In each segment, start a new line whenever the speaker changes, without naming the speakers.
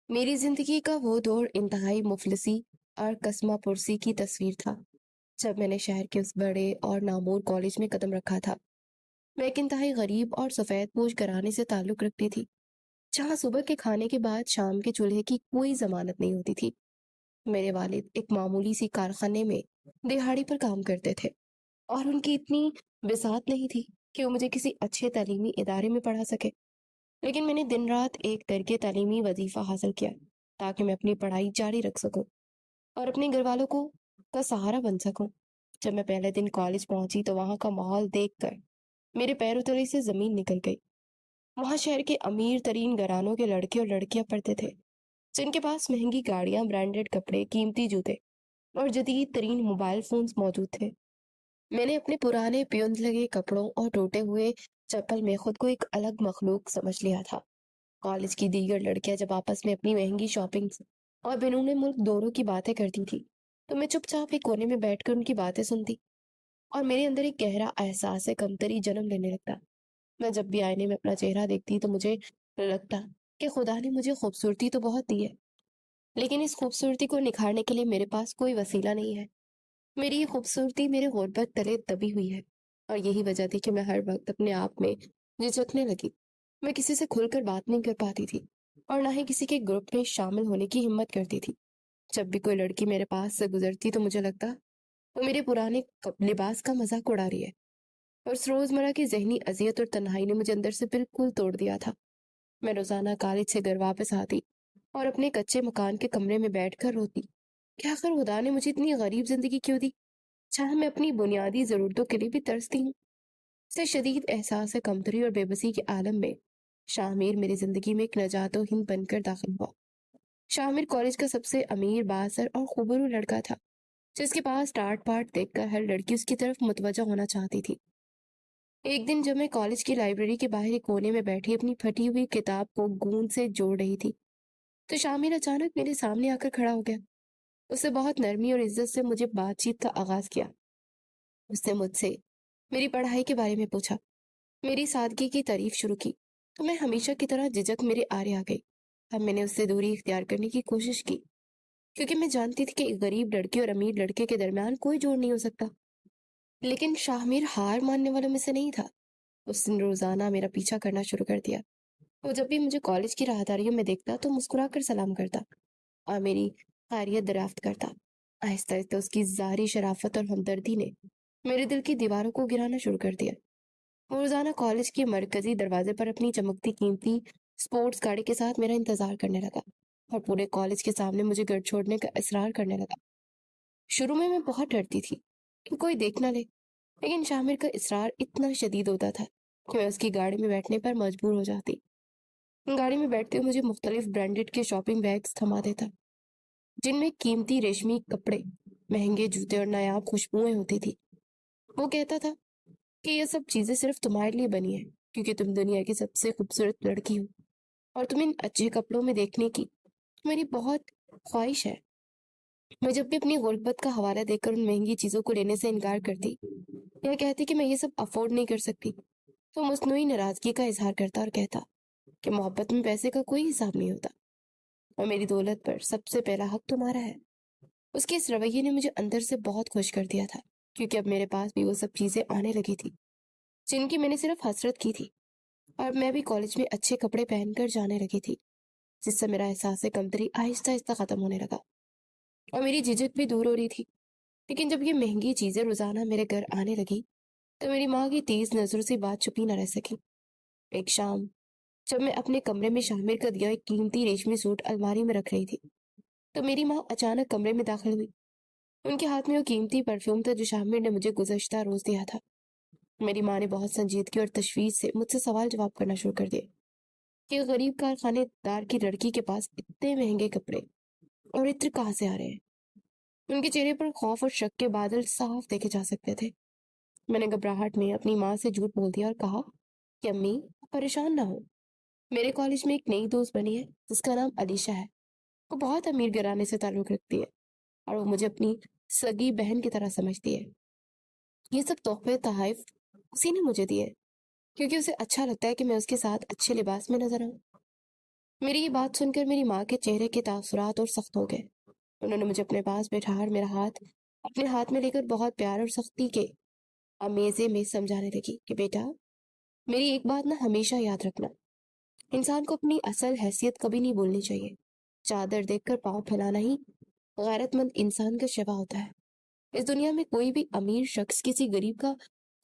میری زندگی کا وہ دور انتہائی مفلسی اور قسمہ پرسی کی تصویر تھا جب میں نے شہر کے اس بڑے اور نامور کالج میں قدم رکھا تھا۔ میں ایک انتہائی غریب اور سفید پوش گھرانے سے تعلق رکھتی تھی، جہاں صبح کے کھانے کے بعد شام کے چولہے کی کوئی ضمانت نہیں ہوتی تھی۔ میرے والد ایک معمولی سی کارخانے میں دہاڑی پر کام کرتے تھے، اور ان کی اتنی بساط نہیں تھی کہ وہ مجھے کسی اچھے تعلیمی ادارے میں پڑھا سکے۔ لیکن میں نے دن رات ایک درجے تعلیمی وظیفہ حاصل کیا تاکہ میں اپنی پڑھائی جاری رکھ سکوں اور اپنے گھر والوں کو کا سہارا بن سکوں۔ جب میں پہلے دن کالج پہنچی تو وہاں کا ماحول دیکھ کر میرے پیروں تلے سے زمین نکل گئی۔ وہاں شہر کے امیر ترین گھرانوں کے لڑکے اور لڑکیاں پڑھتے تھے، جن کے پاس مہنگی گاڑیاں، برانڈڈ کپڑے، قیمتی جوتے اور جدید ترین موبائل فونز موجود تھے۔ میں نے اپنے پرانے پیوند لگے کپڑوں اور ٹوٹے ہوئے چپل میں خود کو ایک الگ مخلوق سمجھ لیا تھا۔ کالج کی دیگر لڑکیاں جب آپس میں اپنی مہنگی شاپنگ اور بیرون ملک دوروں کی باتیں کرتی تھی تو میں چپ چاپ ایک کونے میں بیٹھ کر ان کی باتیں سنتی، اور میرے اندر ایک گہرا احساس کمتری جنم لینے لگتا۔ میں جب بھی آئینے میں اپنا چہرہ دیکھتی تو مجھے لگتا کہ خدا نے مجھے خوبصورتی تو بہت دی ہے، لیکن اس خوبصورتی کو نکھارنے کے لیے میرے پاس کوئی وسیلہ نہیں ہے۔ میری یہ خوبصورتی میرے غربت تلے دبی ہوئی ہے، اور یہی وجہ تھی کہ میں ہر وقت اپنے آپ میں جھجکنے لگی۔ میں کسی سے کھل کر بات نہیں کر پاتی تھی، اور نہ ہی کسی کے گروپ میں شامل ہونے کی ہمت کرتی تھی۔ جب بھی کوئی لڑکی میرے پاس سے گزرتی تو مجھے لگتا وہ میرے پرانے لباس کا مذاق اڑا رہی ہے، اور اس روزمرہ کی ذہنی اذیت اور تنہائی نے مجھے اندر سے بالکل توڑ دیا تھا۔ میں روزانہ کالج سے گھر واپس آتی اور اپنے کچے مکان کے کمرے میں بیٹھ کر روتی کہ آخر خدا نے مجھے اتنی غریب زندگی کیوں دی، جہاں میں اپنی بنیادی ضرورتوں کے لیے بھی ترستی ہوں۔ سے شدید احساس کمتری اور بے بسی کے عالم میں شاہ میری زندگی میں ایک نجات و ہند بن کر داخل ہوا۔ شاہ کالج کا سب سے امیر، بااثر اور خوبرو لڑکا تھا، جس کے پاس ٹاٹ پاٹ دیکھ کر ہر لڑکی اس کی طرف متوجہ ہونا چاہتی تھی۔ ایک دن جب میں کالج کی لائبریری کے باہر ایک کونے میں بیٹھی اپنی پھٹی ہوئی کتاب کو گوند سے جوڑ رہی تھی تو شاہ اچانک میرے سامنے آ کر کھڑا ہو گیا۔ اس نے بہت نرمی اور عزت سے مجھے بات چیت کا آغاز کیا۔ اس نے مجھ سے میری پڑھائی کے بارے میں پوچھا، میری سادگی کی تعریف شروع کی، تو میں ہمیشہ کی طرح جھجک میرے آرے آ گئی۔ اب میں نے اس سے دوری اختیار کرنے کی کوشش کی، کیونکہ میں جانتی تھی کہ ایک غریب لڑکی اور امیر لڑکے کے درمیان کوئی جوڑ نہیں ہو سکتا۔ لیکن شاہ ہار ماننے والوں میں سے نہیں تھا۔ اس نے روزانہ میرا پیچھا کرنا شروع کر دیا۔ وہ جب بھی مجھے کالج کی راہداریوں میں دیکھتا تو مسکرا کر سلام کرتا اور میری خیریت دریافت کرتا۔ آہستہ آہستہ اس کی ظاہری شرافت اور ہمدردی نے میرے دل کی دیواروں کو گرانا شروع کر دیا۔ وہ روزانہ کالج کے مرکزی دروازے پر اپنی چمکتی قیمتی سپورٹس گاڑی کے ساتھ میرا انتظار کرنے لگا، اور پورے کالج کے سامنے مجھے گھر چھوڑنے کا اصرار کرنے لگا۔ شروع میں بہت ڈرتی تھی کہ کوئی دیکھ نہ لے، لیکن شامر کا اصرار اتنا شدید ہوتا تھا کہ میں اس کی گاڑی میں بیٹھنے پر مجبور ہو جاتی۔ گاڑی میں بیٹھتے ہوئے مجھے مختلف برانڈڈ کے شاپنگ بیگز تھما دیتا، جن میں قیمتی ریشمی کپڑے، مہنگے جوتے اور نایاب خوشبوئیں ہوتی تھی۔ وہ کہتا تھا کہ یہ سب چیزیں صرف تمہارے لیے بنی ہیں، کیونکہ تم دنیا کی سب سے خوبصورت لڑکی ہو، اور تم ان اچھے کپڑوں میں دیکھنے کی میری بہت خواہش ہے۔ میں جب بھی اپنی غربت کا حوالہ دے کر ان مہنگی چیزوں کو لینے سے انکار کرتی یا کہتی کہ میں یہ سب افورڈ نہیں کر سکتی، تو مصنوعی ناراضگی کا اظہار کرتا اور کہتا کہ محبت میں پیسے کا کوئی حساب نہیں ہوتا، اور میری دولت پر سب سے پہلا حق تمہارا ہے۔ اس کے اس رویے نے مجھے اندر سے بہت خوش کر دیا تھا، کیونکہ اب میرے پاس بھی وہ سب چیزیں آنے لگی تھی جن کی میں نے صرف حسرت کی تھی، اور میں بھی کالج میں اچھے کپڑے پہن کر جانے لگی تھی، جس سے میرا احساس کمتری آہستہ آہستہ ختم ہونے لگا اور میری جھجک بھی دور ہو رہی تھی۔ لیکن جب یہ مہنگی چیزیں روزانہ میرے گھر آنے لگی تو میری ماں کی تیز نظروں سے بات چھپی نہ رہ سکی۔ ایک شام جب میں اپنے کمرے میں شامر کا دیا ایک قیمتی ریشمی سوٹ الماری میں رکھ رہی تھی تو میری ماں اچانک کمرے میں داخل ہوئی۔ ان کے ہاتھ میں وہ قیمتی پرفیوم تھا جو شامر نے مجھے گزشتہ روز دیا تھا۔ میری ماں نے بہت سنجیدگی اور تشویش سے مجھ سے سوال جواب کرنا شروع کر دیا کہ غریب کارخانے دار کی لڑکی کے پاس اتنے مہنگے کپڑے اور عطر کہاں سے آ رہے ہیں۔ ان کے چہرے پر خوف اور شک کے بادل صاف دیکھے جا سکتے تھے۔ میں نے گھبراہٹ میں اپنی ماں سے جھوٹ بول دیا اور کہا کہ امی، پریشان نہ ہو، میرے کالج میں ایک نئی دوست بنی ہے جس کا نام علیشہ ہے۔ وہ بہت امیر گھرانے سے تعلق رکھتی ہے، اور وہ مجھے اپنی سگی بہن کی طرح سمجھتی ہے۔ یہ سب تحفے تحائف اسی نے مجھے دیے کیونکہ اسے اچھا لگتا ہے کہ میں اس کے ساتھ اچھے لباس میں نظر آؤں۔ میری یہ بات سن کر میری ماں کے چہرے کے تاثرات اور سخت ہو گئے۔ انہوں نے مجھے اپنے پاس بٹھا کر میرا ہاتھ اپنے ہاتھ میں لے کر بہت پیار اور سختی کے امیزے میں سمجھانے لگی کہ بیٹا، میری ایک بات نہ ہمیشہ یاد رکھنا، انسان کو اپنی اصل حیثیت کبھی نہیں بولنی چاہیے۔ چادر دیکھ کر پاؤں پھیلانا ہی غیرت مند انسان کا شیوا ہوتا ہے۔ اس دنیا میں کوئی بھی امیر شخص کسی غریب کا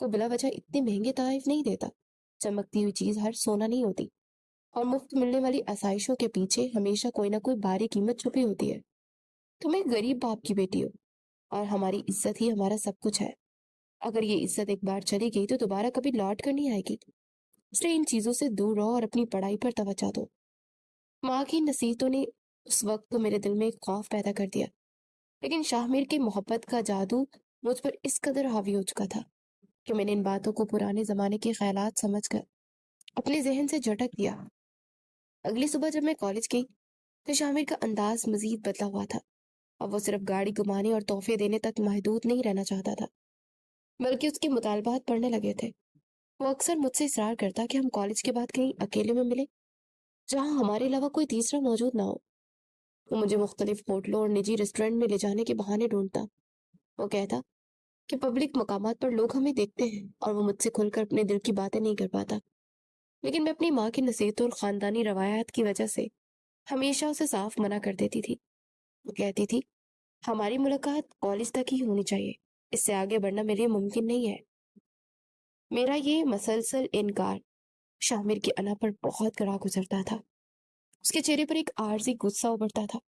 کو بلا وجہ اتنے مہنگے تحائف نہیں دیتا۔ چمکتی ہوئی چیز ہر سونا نہیں ہوتی، اور مفت ملنے والی آسائشوں کے پیچھے ہمیشہ کوئی نہ کوئی بھاری قیمت چھپی ہوتی ہے۔ تم ایک غریب باپ کی بیٹی ہو، اور ہماری عزت ہی ہمارا سب کچھ ہے۔ اگر یہ عزت ایک بار چلی گئی تو دوبارہ کبھی لوٹ کر نہیں آئے گی، اس لیے ان چیزوں سے دور رہو اور اپنی پڑھائی پر توجہ دو۔ ماں کی نصیحتوں نے اس وقت تو میرے دل میں ایک خوف پیدا کر دیا، لیکن شاہ میر کی محبت کا جادو مجھ پر اس قدر حاوی ہو چکا تھا کہ میں نے ان باتوں کو پرانے زمانے کے خیالات سمجھ کر اپنے ذہن سے جھٹک دیا۔ اگلی صبح جب میں کالج گئی تو شاہ میر کا انداز مزید بدلا ہوا تھا۔ اب وہ صرف گاڑی گھمانے اور تحفے دینے تک محدود نہیں رہنا چاہتا تھا، بلکہ اس کے مطالبات پڑھنے لگے تھے۔ وہ اکثر مجھ سے اصرار کرتا کہ ہم کالج کے بعد کہیں اکیلے میں ملیں، جہاں ہمارے علاوہ کوئی تیسرا موجود نہ ہو۔ وہ مجھے مختلف ہوٹلوں اور نجی ریسٹورنٹ میں لے جانے کے بہانے ڈھونڈتا۔ وہ کہتا کہ پبلک مقامات پر لوگ ہمیں دیکھتے ہیں اور وہ مجھ سے کھل کر اپنے دل کی باتیں نہیں کر پاتا، لیکن میں اپنی ماں کی نصیحتوں اور خاندانی روایات کی وجہ سے ہمیشہ اسے صاف منع کر دیتی تھی۔ وہ کہتی تھی ہماری ملاقات کالج تک ہی ہونی چاہیے، اس سے آگے بڑھنا میرے لیے ممکن نہیں ہے۔ میرا یہ مسلسل انکار شاہ میر کی انا پر بہت گڑا گزرتا تھا۔ اس کے چہرے پر ایک عارضی غصہ ابھرتا تھا،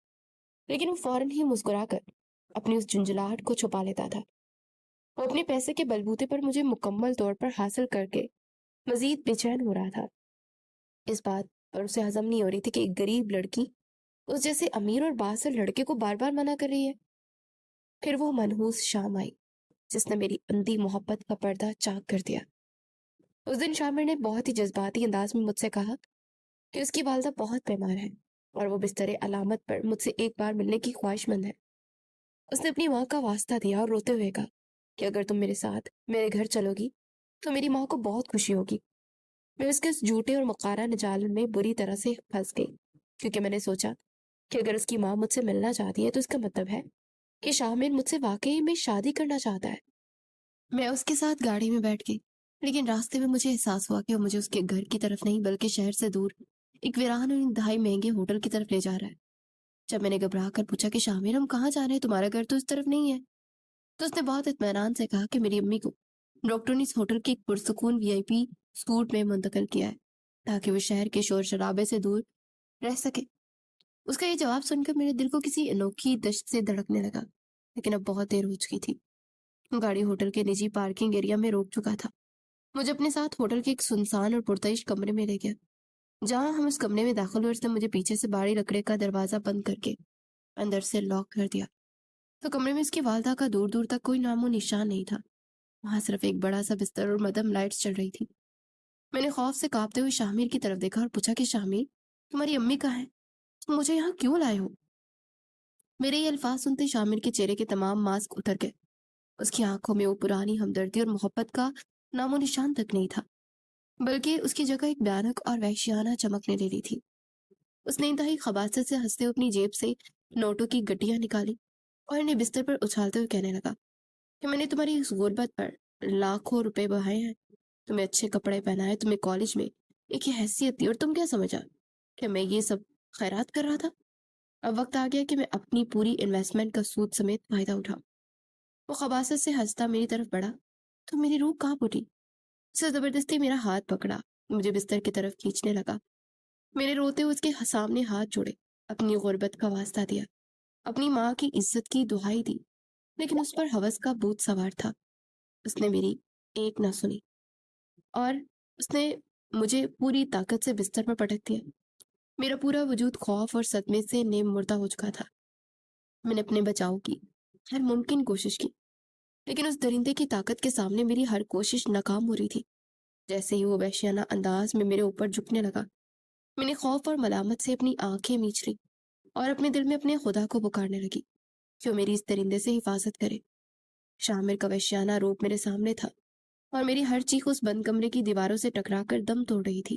لیکن وہ فوراً ہی مسکرا کر اپنی اس جھنجھلاہٹ کو چھپا لیتا تھا۔ وہ اپنے پیسے کے بلبوتے پر مجھے مکمل طور پر حاصل کر کے مزید بے چین ہو رہا تھا۔ اس بات پر اسے ہضم نہیں ہو رہی تھی کہ ایک غریب لڑکی اس جیسے امیر اور بااثر لڑکے کو بار بار منع کر رہی ہے۔ پھر وہ منحوس شام آئی جس نے میری اندھی محبت کا پردہ چاک کر دیا۔ اس دن شامر نے بہت ہی جذباتی انداز میں مجھ سے کہا کہ اس کی والدہ بہت بیمار ہے اور وہ بستر علامت پر مجھ سے ایک بار ملنے کی خواہش مند ہے۔ اس نے اپنی ماں کا واسطہ دیا اور روتے ہوئے کہا کہ اگر تم میرے ساتھ میرے گھر چلو گی تو میری ماں کو بہت خوشی ہوگی۔ میں اس کے اس جھوٹے اور مکارہ جال میں بری طرح سے پھنس گئی، کیونکہ میں نے سوچا کہ اگر اس کی ماں مجھ سے ملنا چاہتی ہے تو اس کا مطلب ہے کہ شاہ میر مجھ سے واقعی میں شادی کرنا چاہتا ہے۔ میں اس کے ساتھ گاڑی میں بیٹھ گئی، لیکن راستے میں مجھے احساس ہوا کہ وہ مجھے اس کے گھر کی طرف نہیں بلکہ شہر سے دور ایک ویران اور انتہائی مہنگے ہوٹل کی طرف لے جا رہا ہے۔ جب میں نے گھبرا کر پوچھا کہ شاہ میر ہم کہاں جا رہے ہیں، تمہارا گھر تو اس طرف نہیں ہے، تو اس نے بہت اطمینان سے کہا کہ میری امی کو ڈاکٹر نے اس ہوٹل کے ایک پرسکون وی آئی پی سوٹ میں منتقل کیا ہے تاکہ وہ شہر کے شور شرابے سے دور رہ سکے۔ اس کا یہ جواب سن کر میرے دل کو کسی انوکھی دشت سے دھڑکنے لگا، لیکن اب بہت دیر ہو چکی تھی۔ گاڑی ہوٹل کے نجی پارکنگ ایریا میں روک چکا تھا۔ مجھے اپنے ساتھ ہوٹل کے ایک سنسان اور پرتعیش کمرے میں لے گیا۔ جہاں ہم اس کمرے میں داخل ہوئے اس نے مجھے پیچھے سے بھاری لکڑے کا دروازہ بند کر کے اندر سے لاک کر دیا۔ تو کمرے میں اس کی والدہ کا دور دور تک کوئی نام و نشان نہیں تھا۔ وہاں صرف ایک بڑا سا بستر اور مدھم لائٹس چل رہی تھی۔ میں نے خوف سے کانپتے ہوئے شاہ میر کی طرف دیکھا اور پوچھا کہ شاہ میر تمہاری امی کہاں ہے؟ تم مجھے یہاں کیوں لائے ہو؟ میرے یہ الفاظ سنتے شاہ میر کے چہرے کے تمام ماسک اتر گئے۔ اس کی آنکھوں میں وہ پرانی ہمدردی اور محبت کا نام و نشان تک نہیں تھا، بلکہ اس کی جگہ ایک بھیانک اور وحشیانہ چمکنے لے لی تھی۔ اس نے انتہائی خباثت سے ہنستے ہوئے اپنی جیب سے نوٹوں کی گٹیاں نکالی اور انہیں بستر پر اچھالتے ہوئے کہنے لگا کہ میں نے تمہاری اس غربت پر لاکھوں روپے بہائے ہیں، تمہیں اچھے کپڑے پہنائے، تمہیں کالج میں ایک حیثیت دی، اور تم کیا سمجھا کہ میں یہ سب خیرات کر رہا تھا؟ اب وقت آ گیا کہ میں اپنی پوری انویسٹمنٹ کا سود سمیت فائدہ اٹھاؤں۔ وہ خباثت سے ہنستا میری طرف بڑھا تو میری روح کانپ اٹھی۔ اسے زبردستی میرا ہاتھ پکڑا، مجھے بستر کی طرف کھینچنے لگا۔ میں نے روتے ہوئے اس کے سامنے ہاتھ جوڑے، اپنی غربت کا واسطہ دیا، اپنی ماں کی عزت کی دہائی دی، لیکن اس پر ہوس کا بھوت سوار تھا۔ اس نے میری ایک نہ سنی اور اس نے مجھے پوری طاقت سے بستر پر پٹک دیا۔ میرا پورا وجود خوف اور صدمے سے نیم مردہ ہو چکا تھا۔ میں نے اپنے بچاؤ کی ہر ممکن کوشش کی، لیکن اس درندے کی طاقت کے سامنے میری ہر کوشش ناکام ہو رہی تھی۔ جیسے ہی وہ وحشیانہ انداز میں میرے اوپر جھکنے لگا، میں نے خوف اور ملامت سے اپنی آنکھیں میچ لی اور اپنے دل میں اپنے خدا کو پکارنے لگی کہ وہ میری اس درندے سے حفاظت کرے۔ شامر کا وحشیانہ روپ میرے سامنے تھا اور میری ہر چیخ اس بند کمرے کی دیواروں سے ٹکرا کر دم توڑ رہی تھی۔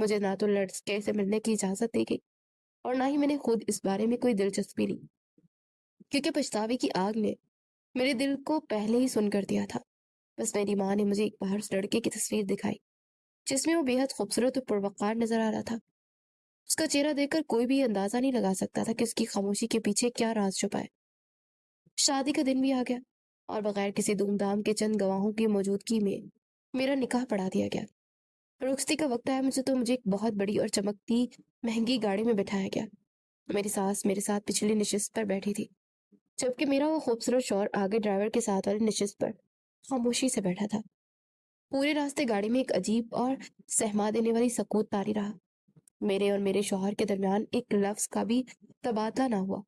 مجھے نہ تو لڑکے سے ملنے کی اجازت دی گئی اور نہ ہی میں نے خود اس بارے میں کوئی دلچسپی لی، کیونکہ پچھتاوے کی آگ نے میرے دل کو پہلے ہی سن کر دیا تھا۔ بس میری ماں نے مجھے ایک باہر اس لڑکے کی تصویر دکھائی جس میں وہ بے حد خوبصورت اور پروقار نظر آ رہا تھا۔ اس کا چہرہ دیکھ کر کوئی بھی اندازہ نہیں لگا سکتا تھا کہ اس کی خاموشی کے پیچھے کیا راز چھپا ہے۔ شادی کا دن بھی آ گیا اور بغیر کسی دھوم دھام کے چند گواہوں کی موجودگی میں میرا نکاح پڑھا دیا گیا۔ رخصتی کا وقت آیا مجھے ایک بہت بڑی اور چمکتی مہنگی گاڑی میں بٹھایا گیا۔ میری ساس میرے ساتھ پچھلی نشست پر بیٹھی تھی، جبکہ میرا وہ خوبصورت شوہر آگے ڈرائیور کے ساتھ والی نشست پر خاموشی سے بیٹھا تھا۔ پورے راستے گاڑی میں ایک عجیب اور سہما دینے والی سکوت طاری رہا۔ میرے اور میرے شوہر کے درمیان ایک لفظ کا بھی تبادلہ نہ ہوا۔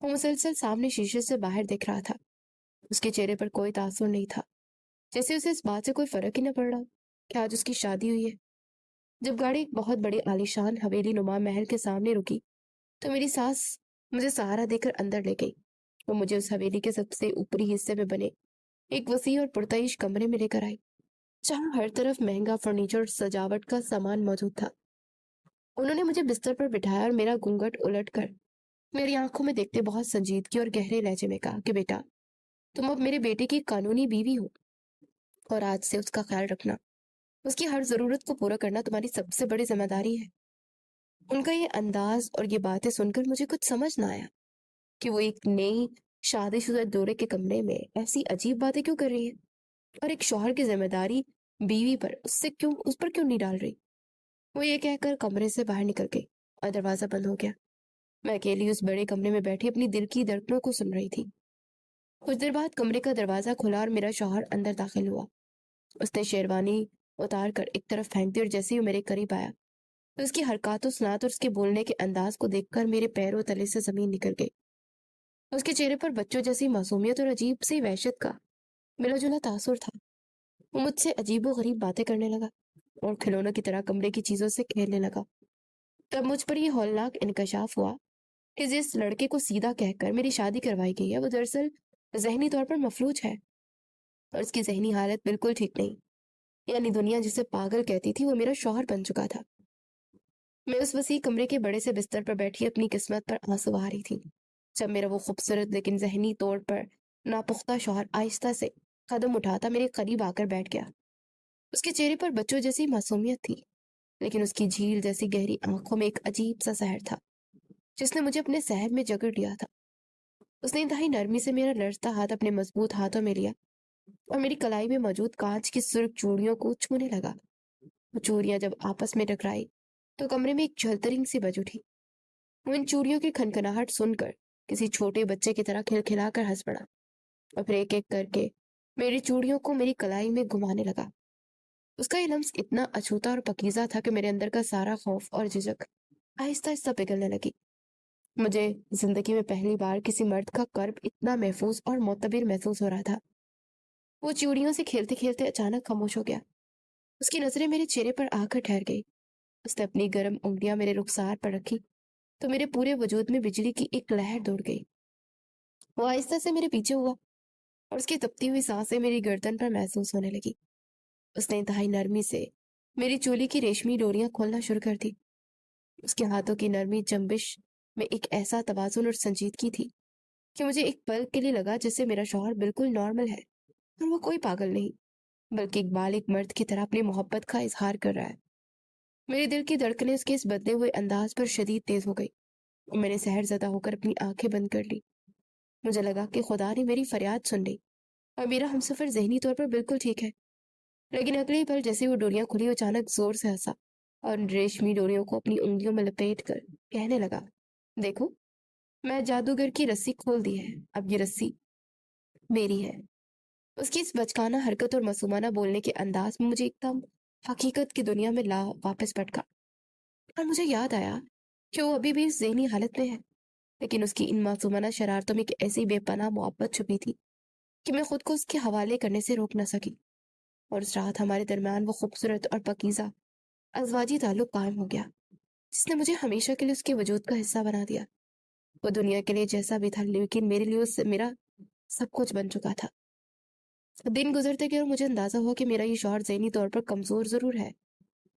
وہ مسلسل سامنے شیشے سے باہر دیکھ رہا تھا۔ اس کے چہرے پر کوئی تاثر نہیں تھا، جیسے اسے اس بات سے کوئی فرق ہی نہ پڑ رہا کہ آج اس کی شادی ہوئی ہے۔ جب گاڑی ایک بہت بڑے عالیشان حویلی نما محل کے سامنے رکی تو میری ساس مجھے سہارا دے کر اندر لے گئی۔ وہ مجھے اس حویلی کے سب سے اوپری حصے میں بنے ایک وسیع اور پرتعیش کمرے میں لے کر آئی، جہاں ہر طرف مہنگا فرنیچر اور سجاوٹ کا سامان موجود تھا۔ انہوں نے مجھے بستر پر بٹھایا اور میرا گھونگھٹ الٹ کر میری آنکھوں میں دیکھتے بہت سنجیدگی اور گہرے لہجے میں کہا کہ بیٹا، تم اب میرے بیٹے کی قانونی بیوی ہو اور آج سے اس کا خیال رکھنا، اس کی ہر ضرورت کو پورا کرنا تمہاری سب سے بڑی ذمہ داری ہے۔ ان کا یہ انداز اور یہ باتیں سن کر مجھے کچھ سمجھ نہ آیا کہ وہ ایک نئی شادی شدہ جوڑے کے کمرے میں ایسی عجیب باتیں کیوں کر رہی ہے اور ایک شوہر کی ذمہ داری بیوی پر اس پر کیوں نہیں ڈال رہی۔ وہ یہ کہہ کر کمرے سے باہر نکل گئی اور دروازہ بند ہو گیا۔ میں اکیلی اس بڑے کمرے میں بیٹھی اپنی دل کی دھڑکنوں کو سن رہی تھی۔ کچھ دیر بعد کمرے کا دروازہ کھلا اور میرا شوہر اندر داخل ہوا۔ اس نے شیروانی اتار کر ایک طرف پھینک دی اور جیسے ہی وہ میرے قریب آیا تو اس کی حرکات و سنات اور اس کے بولنے کے انداز کو دیکھ کر میرے پیروں تلے سے زمین نکل گئی۔ اس کے چہرے پر بچوں جیسی معصومیت اور عجیب سی وحشت کا ملا جلا تاثر تھا۔ وہ مجھ سے عجیب و غریب باتیں کرنے لگا اور کھلونوں کی طرح کمرے کی چیزوں سے کھیلنے لگا۔ تب مجھ پر یہ ہولناک انکشاف ہوا کہ جس لڑکے کو سیدھا کہہ کر میری شادی کروائی گئی ہے وہ دراصل ذہنی طور پر مفلوج ہے اور اس کی ذہنی حالت بالکل ٹھیک نہیں، یعنی دنیا جسے پاگل کہتی تھی وہ میرا شوہر بن چکا تھا۔ میں اس وسیع کمرے کے بڑے سے بستر پر بیٹھی اپنی قسمت پر آنسو بہا رہی تھی جب میرا وہ خوبصورت لیکن ذہنی طور پر ناپختہ شوہر آہستہ سے قدم اٹھاتا میرے قریب آ کر بیٹھ گیا۔ اس کے چہرے پر بچوں جیسی معصومیت تھی، لیکن اس کی جھیل جیسی گہری آنکھوں میں ایک عجیب سا سحر تھا جس نے مجھے اپنے سحر میں جکڑ لیا تھا۔ اس نے انتہائی نرمی سے میرا لرزتا ہاتھ اپنے مضبوط ہاتھوں میں لیا اور میری کلائی میں موجود کانچ کی سرخ چوڑیوں کو چھونے لگا۔ وہ چوڑیاں جب آپس میں ٹکرائی تو کمرے میں ایک جھلترنگ سی بج اٹھی۔ وہ ان چوڑیوں کی کھنکھناہٹ سن کر کسی چھوٹے بچے کی طرح کھلکھلا کر ہنس پڑا اور پھر ایک ایک کر کے میری چوڑیوں کو میری کلائی میں گھمانے لگا۔ اس کا یہ لمس اتنا اچھوتا اور پکیزہ تھا کہ میرے اندر کا سارا خوف اور جھجک آہستہ آہستہ پگھلنے لگی۔ مجھے زندگی میں پہلی بار کسی مرد کا قرب اتنا محفوظ اور معتبر محسوس ہو رہا تھا۔ وہ چوڑیوں سے کھیلتے کھیلتے اچانک خاموش ہو گیا۔ اس کی نظریں میرے چہرے پر آ کر ٹھہر گئی۔ اس نے اپنی گرم انگلیاں میرے رخسار پر رکھی تو میرے پورے وجود میں بجلی کی ایک لہر دوڑ گئی۔ وہ آہستہ سے میرے پیچھے ہوا اور اس کی تپتی ہوئی سانسیں میری گردن پر محسوس ہونے لگی۔ اس نے انتہائی نرمی سے میری چولی کی ریشمی ڈوریاں کھولنا شروع کر دی۔ اس کے ہاتھوں کی نرمی جنبش میں ایک ایسا توازن اور سنجیدگی تھی کہ مجھے ایک پل کے لیے لگا جیسے میرا شوہر بالکل نارمل ہے اور وہ کوئی پاگل نہیں بلکہ ایک بالغ مرد کی طرح اپنی محبت کا اظہار کر رہا ہے۔ میرے دل کی دھڑکنیں اس کے اس بدلے ہوئے انداز پر شدید تیز ہو گئی اور میں نے سحر زدہ ہو کر اپنی آنکھیں بند کر لی۔ مجھے لگا کہ خدا نے میری فریاد سن لی اور میرا ہمسفر ذہنی طور پر بالکل ٹھیک ہے۔ لیکن اگلے ہی پل جیسے وہ ڈوریاں کھلی اچانک زور سے ہنسا اور ریشمی ڈوریوں کو اپنی انگلیوں میں لپیٹ کر کہنے لگا، دیکھو میں جادوگر کی رسی کھول دی ہے، اب یہ رسی میری ہے۔ اس کی اس بچکانہ حرکت اور معصومانہ بولنے کے انداز میں مجھے ایک دم حقیقت کی دنیا میں لا واپس پٹکا اور مجھے یاد آیا کہ وہ ابھی بھی اس ذہنی حالت میں ہے، لیکن اس کی ان معصومانہ شرارتوں میں ایک ایسی بے پناہ محبت چھپی تھی کہ میں خود کو اس کے حوالے کرنے سے روک نہ سکی۔ اور اس رات ہمارے درمیان وہ خوبصورت اور پاکیزہ ازواجی تعلق قائم ہو گیا جس نے مجھے ہمیشہ کے لیے اس کے وجود کا حصہ بنا دیا۔ وہ دنیا کے لیے جیسا بھی تھا لیکن میرے لیے اس میرا سب کچھ بن چکا تھا۔ دن گزرتے گئے اور مجھے اندازہ ہوا کہ میرا یہ شوہر ذہنی طور پر کمزور ضرور ہے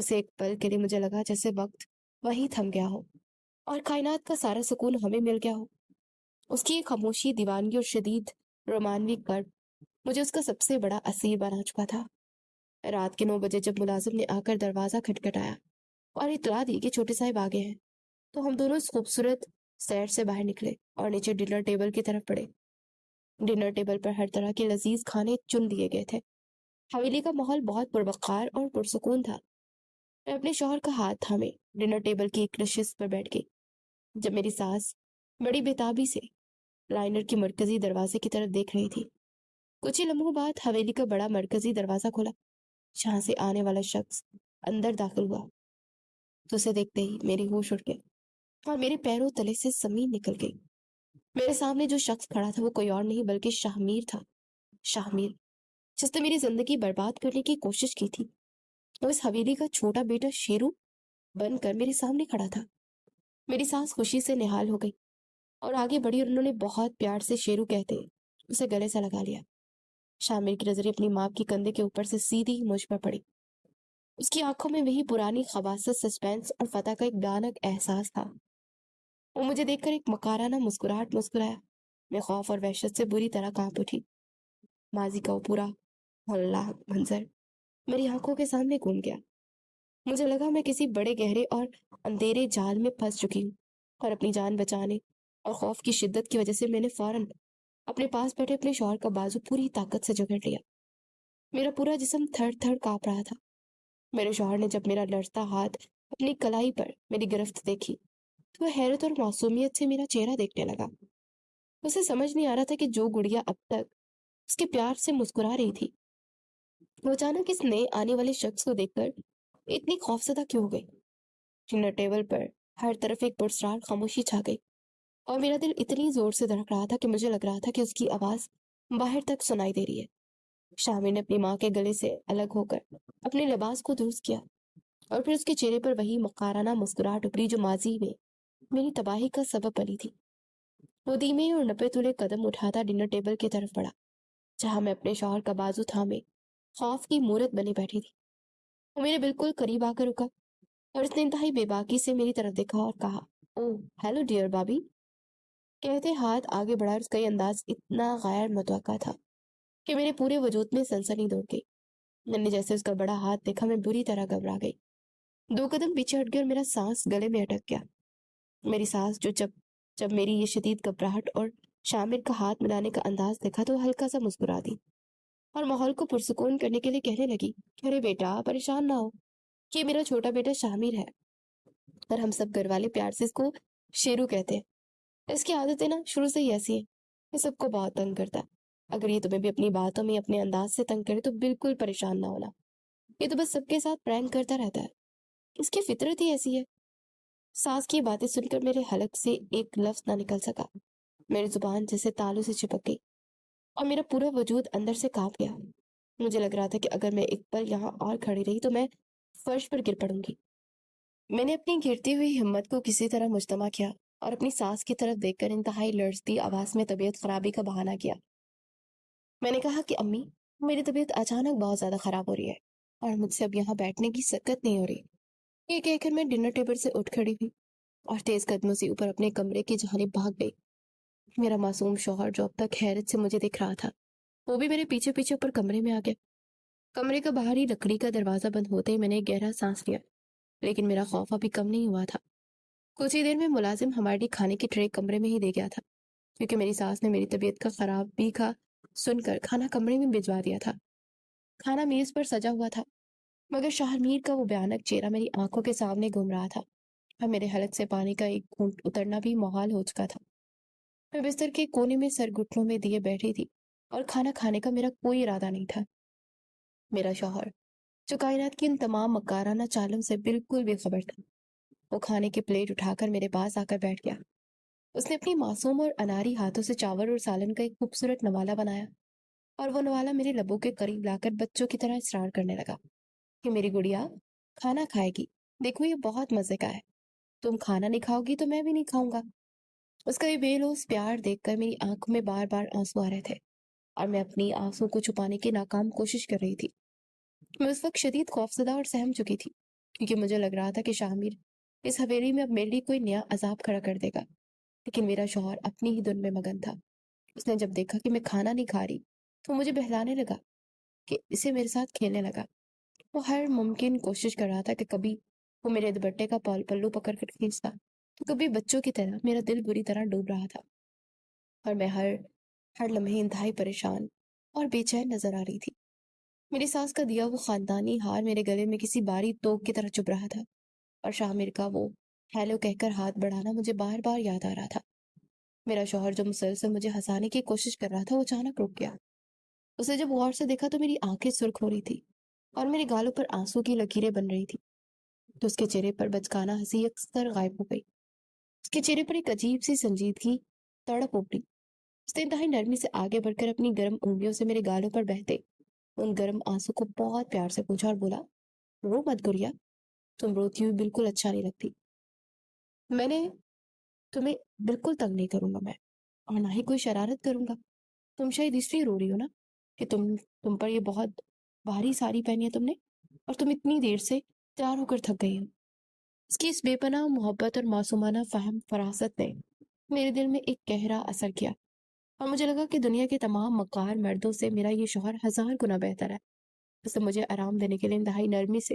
اسے ایک پل کے لیے مجھے لگا جیسے وقت وہیں تھم گیا ہو اور کائنات کا سارا سکون ہمیں مل گیا ہو۔ اس کی ایک خاموشی، دیوانگی اور شدید رومانوی قلب مجھے اس کا سب سے بڑا اسیر بنا چکا تھا۔ رات کے 9 بجے جب ملازم نے آ کر دروازہ کھٹکھٹایا اور اطلاع دی کہ چھوٹے صاحب آگے ہیں، تو ہم دونوں اس خوبصورت سیر سے باہر نکلے اور نیچے ڈنر ٹیبل کی طرف بڑھے۔ ڈنر ٹیبل پر ہر طرح کے لذیذ کھانے چن دیے گئے تھے۔ حویلی کا ماحول بہت پروقار اور پرسکون تھا۔ میں اپنے شوہر کا ہاتھ تھامے ڈنر ٹیبل کی ایک نشست پر بیٹھ گئی، جب میری ساس بڑی بےتابی سے لائنر کی مرکزی دروازے کی طرف دیکھ رہی تھی۔ کچھ ہی لمحوں بعد حویلی کا بڑا مرکزی دروازہ کھلا، جہاں سے آنے والا شخص اندر داخل ہوا تو اسے دیکھتے ہی میری ہوش اڑ گئے اور میرے پیروں تلے سے زمین نکل گئی۔ میرے سامنے جو شخص کھڑا تھا وہ کوئی اور نہیں بلکہ شاہ میر تھا۔ شاہ میر، جس نے میری زندگی برباد کرنے کی کوشش کی تھی۔ وہ اس حویلی کا چھوٹا بیٹا شیرو بن کر میرے سامنے کھڑا تھا۔ میری سانس خوشی سے نہال ہو گئی اور آگے بڑھی اور انہوں نے بہت پیار سے شیرو کہتے اسے گلے سے لگا لیا۔ شاہ میر کی نظریں اپنی ماں کی کندھے کے اوپر سے سیدھی مجھ پر پڑی۔ اس کی آنکھوں میں وہی پرانی خباثت، سسپینس اور فتح کا ایک بھیانک احساس تھا۔ وہ مجھے دیکھ کر ایک مکارانہ مسکراہٹ مسکرایا۔ میں خوف اور وحشت سے بری طرح کانپ اٹھی۔ ماضی کا وہ پورا ہولناک منظر میری آنکھوں کے سامنے گھوم گیا۔ مجھے لگا میں کسی بڑے گہرے اور اندھیرے جال میں پھنس چکی ہوں، اور اپنی جان بچانے اور خوف کی شدت کی وجہ سے میں نے فوراً اپنے پاس بیٹھے اپنے شوہر کا بازو پوری طاقت سے جکڑ لیا۔ میرا پورا جسم تھر تھر کانپ رہا تھا۔ میرے شوہر نے جب میرا لڑتا ہاتھ اپنی کلائی پر میری گرفت دیکھی تو وہ حیرت اور معصومیت سے میرا چہرہ دیکھنے لگا۔ اسے سمجھ نہیں آ رہا تھا کہ جو گڑیا اب تک اس کے پیار سے مسکرا رہی تھی، وہ اچانک اس نئے آنے والے شخص کو دیکھ کر اتنی خوفزدہ کیوں ہو گئی۔ ڈنر ٹیبل پر ہر طرف ایک پرسرار خاموشی چھا گئی اور میرا دل اتنی زور سے دھڑک رہا تھا کہ مجھے لگ رہا تھا کہ اس کی آواز باہر تک سنائی دے رہی ہے۔ شامل نے اپنی ماں کے گلے سے الگ ہو کر اپنے لباس کو درست کیا اور پھر اس کے چہرے پر وہی مکارانہ مسکراہٹ ابھری جو ماضی میں میری تباہی کا سبب بنی تھی۔ وہ دھیمے اور نپے تلے قدم اٹھاتا ڈنر ٹیبل کی طرف بڑھا، جہاں میں اپنے شوہر کا بازو تھامے خوف کی مورت بنی بیٹھی تھی۔ وہ میرے بالکل قریب آ کر رکا اور اس نے انتہائی بے باکی سے میری طرف دیکھا اور کہا، اوہ ہیلو ڈیئر بابی۔ کہتے ہاتھ آگے بڑھا اور اس کا یہ انداز اتنا غیر متوقع تھا کہ میرے پورے وجود میں سنسنی دوڑ گئی۔ میں نے جیسے اس کا بڑا ہاتھ دیکھا میں بری طرح گھبرا گئی۔ 2 قدم پیچھے ہٹ گئی اور میرا سانس گلے میں اٹک گیا۔ میری سانس جو جب میری یہ شدید گھبراہٹ اور شامر کا ہاتھ ملانے کا انداز دیکھا تو ہلکا سا مسکرا دی اور ماحول کو پرسکون کرنے کے لیے کہنے لگی کہ ارے بیٹا پریشان نہ ہو، یہ میرا چھوٹا بیٹا شامر ہے اور ہم سب گھر والے پیار سے اس کو شیرو کہتے ہیں۔ اس کی عادتیں نا شروع سے ہی ایسی ہیں، یہ سب کو بہت تنگ کرتا ہے۔ اگر یہ تمہیں بھی اپنی باتوں میں اپنے انداز سے تنگ کرے تو بالکل پریشان نہ ہونا، یہ تو بس سب کے ساتھ پرینک کرتا رہتا ہے، اس کی فطرت ہی ایسی ہے۔ ساس کی باتیں سن کر میرے حلق سے ایک لفظ نہ نکل سکا۔ میری زبان جیسے تالوں سے چپک گئی اور میرا پورا وجود اندر سے کانپ گیا۔ مجھے لگ رہا تھا کہ اگر میں ایک پل یہاں اور کھڑی رہی تو میں فرش پر گر پڑوں گی۔ میں نے اپنی گرتی ہوئی ہمت کو کسی طرح مجتمع کیا اور اپنی ساس کی طرف دیکھ کر انتہائی لرزتی آواز میں طبیعت خرابی کا بہانہ کیا۔ میں نے کہا کہ امی، میری طبیعت اچانک بہت زیادہ خراب ہو رہی ہے اور مجھ سے اب یہاں بیٹھنے کی سکت نہیں ہو رہی۔ یہ کہہ کر میں ڈنر ٹیبل سے اٹھ کھڑی ہوئی اور تیز قدموں سے اوپر اپنے کمرے کی جانب بھاگ گئی۔ میرا معصوم شوہر جو اب تک حیرت سے مجھے دیکھ رہا تھا، وہ بھی میرے پیچھے پیچھے اوپر کمرے میں آ گیا۔ کمرے کا باہری لکڑی کا دروازہ بند ہوتے ہی میں نے ایک گہرا سانس لیا، لیکن میرا خوف ابھی کم نہیں ہوا تھا۔ کچھ ہی دیر میں ملازم ہمارے لیے کھانے کی ٹرے کمرے میں ہی دے گیا تھا، کیونکہ میری ساس نے میری طبیعت کا خرابی کا سن کر کھانا کمرے میں بھجوا دیا تھا۔ کھانا میز پر سجا ہوا تھا، مگر شاہ میر کا وہ بھیانک چہرہ میری آنکھوں کے سامنے گھوم رہا تھا اور میرے حلق سے پانی کا ایک گھونٹ اترنا بھی محال ہو چکا تھا۔ میں بستر کے کونے میں سر گھٹنوں میں دیے بیٹھی تھی اور کھانا کھانے کا میرا کوئی ارادہ نہیں تھا۔ میرا شوہر جو کائنات کی ان تمام مکارانہ چالوں سے بالکل بے خبر تھا، وہ کھانے کی پلیٹ اٹھا کر میرے پاس آ کر بیٹھ گیا۔ اس نے اپنی معصوم اور اناری ہاتھوں سے چاول اور سالن کا ایک خوبصورت نوالا بنایا اور وہ نوالا میرے لبوں کے قریب لا کر بچوں کی طرح اصرار کرنے لگا کہ میری گڑیا کھانا کھائے گی، دیکھو یہ بہت مزے کا ہے، تم کھانا نہیں کھاؤ گی تو میں بھی نہیں کھاؤں گا۔ اس کا یہ بے لوث پیار دیکھ کر میری آنکھوں میں بار بار آنسو آ رہے تھے اور میں اپنی آنسوں کو چھپانے کی ناکام کوشش کر رہی تھی۔ میں اس وقت شدید خوفزدہ اور سہم چکی تھی کیونکہ مجھے لگ رہا تھا کہ شاہ اس حویلی میں اب میرے لیے کوئی نیا عذاب کھڑا کر دے گا۔ لیکن میرا شوہر اپنی ہی دن میں مگن تھا۔ اس نے جب دیکھا کہ میں کھانا نہیں کھا رہی تو مجھے بہلانے لگا، کہ اسے میرے ساتھ کھیلنے لگا۔ وہ ہر ممکن کوشش کر رہا تھا کہ کبھی وہ میرے دوپٹے کا پلو پکڑ کر کھینچتا تو کبھی بچوں کی طرح میرا دل بری طرح ڈوب رہا تھا، اور میں ہر لمحے انتہائی پریشان اور بے چین نظر آ رہی تھی۔ میری ساس کا دیا وہ خاندانی ہار میرے گلے میں کسی باری توک کی طرح چبھ رہا تھا، اور شاہ میر کا وہ ہیلو کہہ کر ہاتھ بڑھانا مجھے بار بار یاد آ رہا تھا۔ میرا شوہر جو مسلسل مجھے ہنسانے کی کوشش کر رہا تھا وہ اچانک رک گیا۔ اسے جب غور سے دیکھا تو میری آنکھیں سرخ ہو رہی تھی اور میرے گالوں پر آنسو کی لکیریں بن رہی تھی، تو اس کے چہرے پر بچکانہ ہنسی اکثر غائب ہو گئی۔ اس کے چہرے پر ایک عجیب سی سنجیدگی تڑپ ابھری۔ اس نے انتہائی نرمی سے آگے بڑھ کر اپنی گرم انگلیوں سے میرے گالوں پر بہتے ان گرم آنسو کو بہت پیار سے پوچھا اور بولا، رو مت گڑیا، تم روتی ہوئی بالکل اچھا نہیں لگتی۔ میں نے تمہیں بالکل تنگ نہیں کروں گا میں، اور نہ ہی کوئی شرارت کروں گا۔ تم شاید اس لیے رو رہی ہو نا کہ تم پر یہ بہت بھاری ساری پہنی ہے تم نے، اور تم اتنی دیر سے تیار ہو کر تھک گئی ہو۔ اس کی اس بے پناہ محبت اور معصومانہ فہم فراست نے میرے دل میں ایک گہرا اثر کیا، اور مجھے لگا کہ دنیا کے تمام مکار مردوں سے میرا یہ شوہر ہزار گنا بہتر ہے۔ اس نے مجھے آرام دینے کے لیے انتہائی نرمی سے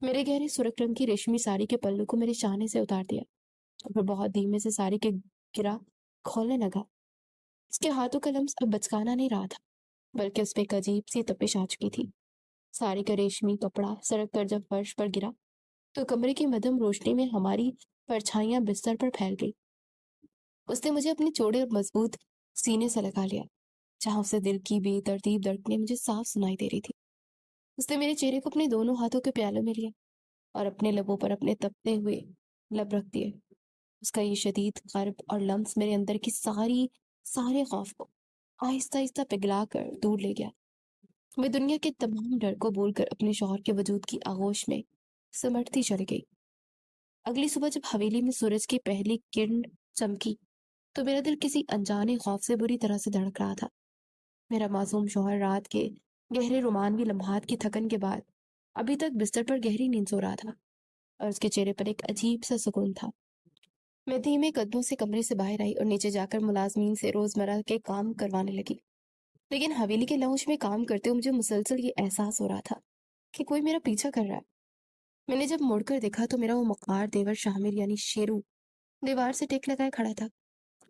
میرے گہرے سرخ رنگ کی ریشمی ساڑی کے پلو کو میرے شانے سے اتار دیا، اور پھر بہت دھیمے سے ساڑی کے گرا کھولنے لگا۔ اس کے ہاتھوں کا لمس اب بچکانہ نہیں رہا تھا، بلکہ اس پہ ایک عجیب سی تپش آ چکی تھی۔ ساڑی کا ریشمی کپڑا سڑک پر جب فرش پر گرا تو کمرے کی مدھم روشنی میں ہماری پرچھائیاں بستر پر پھیل گئی۔ اس نے مجھے اپنے چوڑے اور مضبوط سینے سے لگا لیا، جہاں اسے دل کی بے ترتیب دھڑکنیں مجھے صاف سنائی دے رہی تھی۔ اس نے میرے چہرے کو اپنے دونوں ہاتھوں کے پیالوں میں لیا اور اپنے لبوں پر اپنے تپتے ہوئے لب رکھ دیے۔ اس کا یہ شدید قرب اور لمس میرے اندر کی سارے خوف کو آہستہ آہستہ پگھلا کر دور لے گیا۔ میں دنیا کے تمام ڈر کو بول کر اپنے شوہر کے وجود کی آغوش میں سمٹتی چلی گئی۔ اگلی صبح جب حویلی میں سورج کی پہلی کرن چمکی تو میرا دل کسی انجانے خوف سے بری طرح سے دھڑک رہا تھا۔ میرا معصوم شوہر رات کے گہرے رومانوی لمحات کی تھکن کے بعد ابھی تک بستر پر گہری نیند سو رہا تھا، اور اس کے چہرے پر ایک عجیب سا سکون تھا۔ میں دھیمے قدموں سے کمرے سے باہر آئی اور نیچے جا کر ملازمین سے روزمرہ کے کام کروانے لگی، لیکن حویلی کے لاؤنج میں کام کرتے ہوئے مجھے مسلسل یہ احساس ہو رہا تھا کہ کوئی میرا پیچھا کر رہا ہے۔ میں نے جب مڑ کر دیکھا تو میرا وہ مکار دیور شاہ میر یعنی شیرو دیوار سے ٹیک لگائے کھڑا تھا،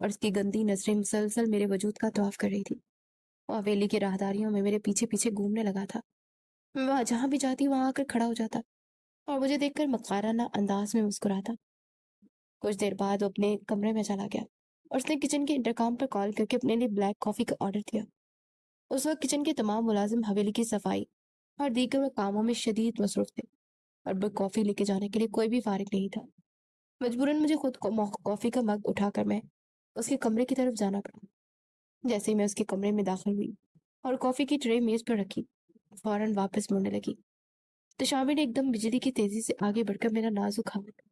اور اس کی گندی نظریں مسلسل میرے وجود کا طواف کر رہی تھی۔ وہ حویلی کی راہداریوں میں میرے پیچھے پیچھے گھومنے لگا تھا۔ میں وہاں جہاں بھی جاتی وہاں آ کر کھڑا ہو جاتا اور مجھے دیکھ کر مکارانہ انداز میں مسکراتا۔ کچھ دیر بعد وہ اپنے کمرے میں چلا گیا، اور اس نے کچن کے انٹرکام پر کال کر کے اپنے لیے بلیک کافی کا آرڈر دیا۔ اس وقت کچن کے تمام ملازم حویلی کی صفائی اور دیگر کاموں میں شدید مصروف تھے، اور بلیک کافی لے کے جانے کے لیے کوئی بھی فارغ نہیں تھا۔ مجبوراً مجھے خود کافی کا مگ اٹھا کر میں اس کے کمرے کی طرف جانا پڑا۔ جیسے ہی میں اس کے کمرے میں داخل ہوئی اور کافی کی ٹرے میز پر رکھی، فوراً واپس مڑنے لگی تو شامی نے ایک دم بجلی کی تیزی سے آگے بڑھ کر میرا نازک ہاتھ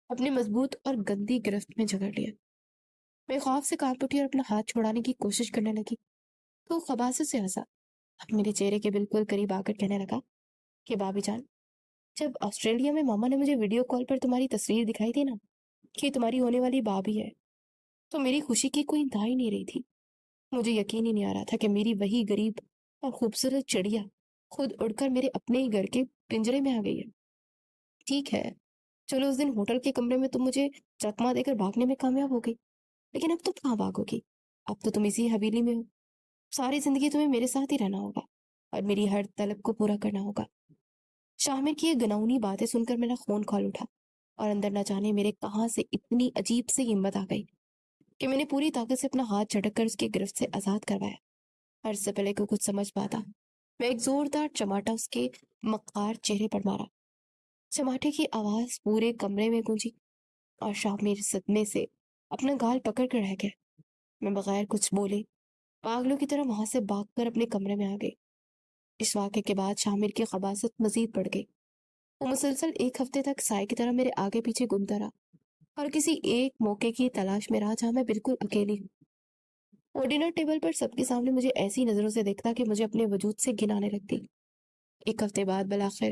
اپنی مضبوط اور گندی گرفت میں جکڑ لیا۔ میں خوف سے کانپ اٹھی اور اپنا ہاتھ چھوڑانے کی کوشش کرنے لگی تو وہ خباثت سے ہنسا، میرے چہرے کے بالکل قریب آ کر کہنے لگا کہ بابی جان، جب آسٹریلیا میں ماما نے مجھے ویڈیو کال پر تمہاری تصویر دکھائی تھی نا کہ تمہاری ہونے والی بابی ہے، تو میری خوشی کی کوئی انتہا ہی نہیں رہی تھی۔ مجھے یقین ہی نہیں آ رہا تھا کہ میری وہی غریب اور خوبصورت چڑیا خود اڑ کر میرے اپنے ہی گھر کے پنجرے میں آ گئی ہے۔ ٹھیک ہے، چلو اس دن ہوٹل کے کمرے میں تم مجھے چکما دے کر بھاگنے میں کامیاب ہو گئی، لیکن اب تم کہاں بھاگو گی؟ اب تو تم اسی حویلی میں ہو۔ ساری زندگی تمہیں میرے ساتھ ہی رہنا ہوگا اور میری ہر طلب کو پورا کرنا ہوگا۔ شامر کی یہ گناؤنی باتیں سن کر میرا خون کھول اٹھا، اور اندر نہ جانے میرے کہاں سے اتنی عجیب سی ہمت آ گئی کہ میں نے پوری طاقت سے اپنا ہاتھ جھٹک کر اس کی گرفت سے آزاد کروایا۔ اور اس سے پہلے کو کچھ سمجھ پاتا میں ایک زوردار چماٹا اس کے مکار چہرے پر مارا۔ چماٹے کی آواز پورے کمرے میں گونجی، اور شامر صدمے سے اپنا گال پکڑ کر رہ گیا۔ میں بغیر کچھ بولے پاگلوں کی طرح وہاں سے بھاگ کر اپنے کمرے میں آ گئی۔ اس واقعے کے بعد شامر کی خباثت مزید بڑھ گئی۔ وہ مسلسل ایک ہفتے تک سائے کی طرح میرے آگے پیچھے گھومتا رہا، اور کسی ایک موقع کی تلاش میں رہا جہاں میں بالکل اکیلی ہوں۔ وہ ڈنر ٹیبل پر سب کے سامنے مجھے ایسی نظروں سے دیکھتا کہ مجھے اپنے وجود سے گھن آنے لگتی۔ ایک ہفتے بعد بالآخر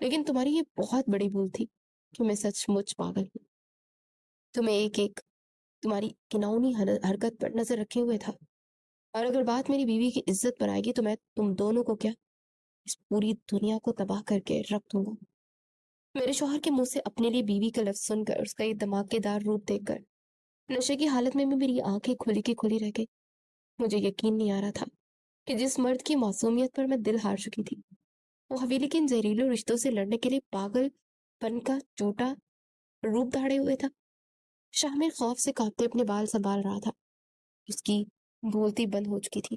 لیکن تمہاری یہ بہت بڑی بھول تھی کہ میں سچ مچ پاگل ہوں. تمہیں ایک ایک تمہاری گناؤنی حرکت پر نظر رکھے ہوئے تھا. اور اگر بات میری بیوی کی عزت پر آئے گی تو میں تم دونوں کو کیا، اس پوری دنیا کو تباہ کر کے رکھ دوں گا. میرے شوہر کے منہ سے اپنے لیے بیوی کا لفظ سن کر، اس کا یہ دھماکے دار روپ دیکھ کر، نشے کی حالت میں بھی میری آنکھیں کھلی کی کھلی رہ گئی. مجھے یقین نہیں آ رہا تھا کہ جس مرد کی معصومیت پر میں دل ہار چکی تھی، وہ حویلی کے ان زہریلے رشتوں سے لڑنے کے لیے پاگل پن کا چوٹا روپ دھاڑے ہوئے تھا. شامل خوف سے کانپتے اپنے بال سنبھال رہا تھا. اس کی بولتی بند ہو چکی تھی،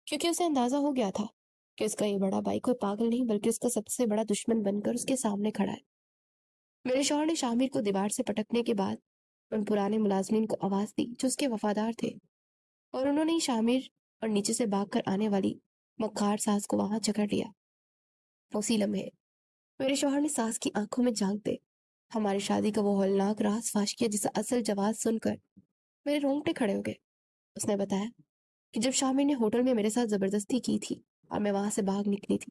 کیونکہ اسے اندازہ ہو گیا تھا کہ اس کا یہ بڑا بھائی کوئی پاگل نہیں بلکہ اس کا سب سے بڑا دشمن بن کر اس کے سامنے کھڑا ہے. میرے شوہر نے شامل کو دیوار سے پٹکنے کے بعد ان پرانے ملازمین کو آواز دی جو اس کے وفادار تھے، اور انہوں نے ہی شامل اور نیچے سے بھاگ کر آنے والی مکار ساس کو وہاں جکڑ لیا. اسی لمحے میرے شوہر نے ساس کی آنکھوں میں جھانک دے ہماری شادی کا وہ ہولناک راز فاش کیا، جس کا اصل جواز سن کر میرے رونگٹے کھڑے ہو گئے. اس نے بتایا کہ جب شامل نے ہوٹل میں میرے ساتھ زبردستی کی تھی اور میں وہاں سے بھاگ نکلی تھی،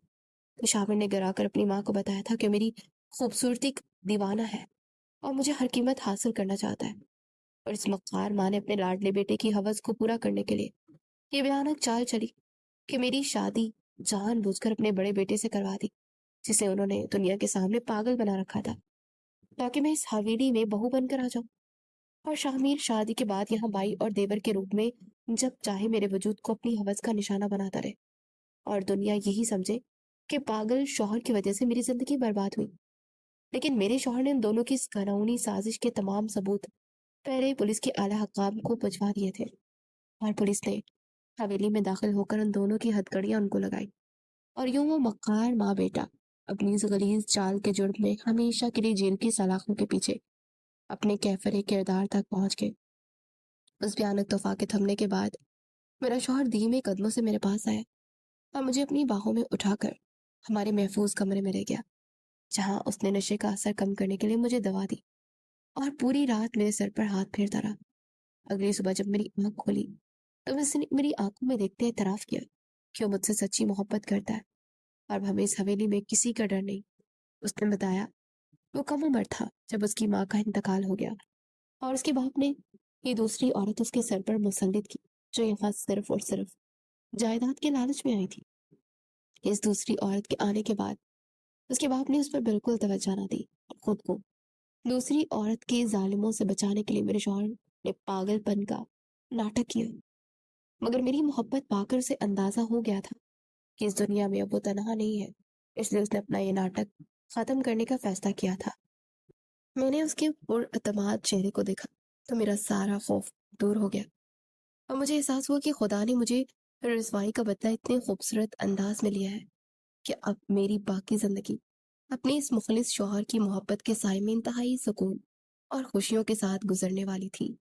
تو شامل نے گرا کر اپنی ماں کو بتایا تھا کہ میری خوبصورتی دیوانہ ہے اور مجھے ہر قیمت حاصل کرنا چاہتا ہے. اور اس مکار ماں نے اپنے لاڈلے بیٹے کی ہوس کو پورا کرنے کے لیے یہ بھیانک چال چلی کہ میری شادی جان بوجھ کر اپنے بڑے بیٹے سے کروا دی، جسے انہوں نے دنیا کے سامنے پاگل بنا رکھا تھا تاکہ میں اس حویلی میں بہو بن کر آ جاؤں، اور شامل شادی کے بعد یہاں بائی اور دیور کے روپ میں جب چاہے میرے وجود کو اپنی ہوس کا نشانہ بناتا رہے، اور دنیا یہی سمجھے کہ پاگل شوہر کی وجہ سے میری زندگی برباد ہوئی. لیکن میرے شوہر نے ان دونوں کی اس گھناؤنی سازش کے تمام ثبوت پہلے پولیس کے اعلیٰ حکام کو پہنچوا دیے تھے، اور پولیس نے حویلی میں داخل ہو کر ان دونوں کی ہتھکڑیاں ان کو لگائی، اور یوں وہ مکار ماں بیٹا اپنی اس غلیظ چال کے جرم میں ہمیشہ کے لیے جیل کی سلاخوں کے پیچھے اپنے کیفر کردار تک پہنچ گئے. اس بھیانک طوفان کے تھمنے کے بعد میرا شوہر دھیمے قدموں سے میرے پاس آیا اور مجھے اپنی باہوں میں اٹھا کر ہمارے محفوظ کمرے میں لے گیا، جہاں اس نے نشے کا اثر کم کرنے کے لیے مجھے دوا دی اور پوری رات میرے سر پر ہاتھ پھیرتا رہا. اگلی صبح جب میری آنکھ کھلی تو اس نے میری آنکھوں میں دیکھتے اعتراف کیا کہ وہ مجھ سے سچی محبت کرتا ہے اور اب ہمیں اس حویلی میں کسی کا ڈر نہیں. اس نے بتایا وہ کم عمر تھا جب اس کی ماں کا انتقال ہو گیا، اور اس کے باپ نے یہ دوسری عورت اس کے سر پر مسلط کی جو یہاں صرف اور صرف جائیداد کے لالچ میں آئی تھی. اس دوسری عورت کے آنے کے بعد اس کے باپ نے اس پر بالکل توجہ نہ دی اور خود کو دوسری عورت کے ظالموں سے بچانے کے لیے میرے شوہر نے پاگل پن کا ناٹک کیا. مگر میری محبت پا کر اسے اندازہ ہو گیا تھا کہ اس دنیا میں اب وہ تنہا نہیں ہے، اس لیے اس نے اپنا یہ ناٹک ختم کرنے کا فیصلہ کیا تھا. میں نے اس کے پر اعتماد چہرے کو دیکھا تو میرا سارا خوف دور ہو گیا، اور مجھے احساس ہوا کہ خدا نے مجھے رسوائی کا بدلہ اتنے خوبصورت انداز میں لیا ہے کہ اب میری باقی زندگی اپنے اس مخلص شوہر کی محبت کے سائے میں انتہائی سکون اور خوشیوں کے ساتھ گزرنے والی تھی.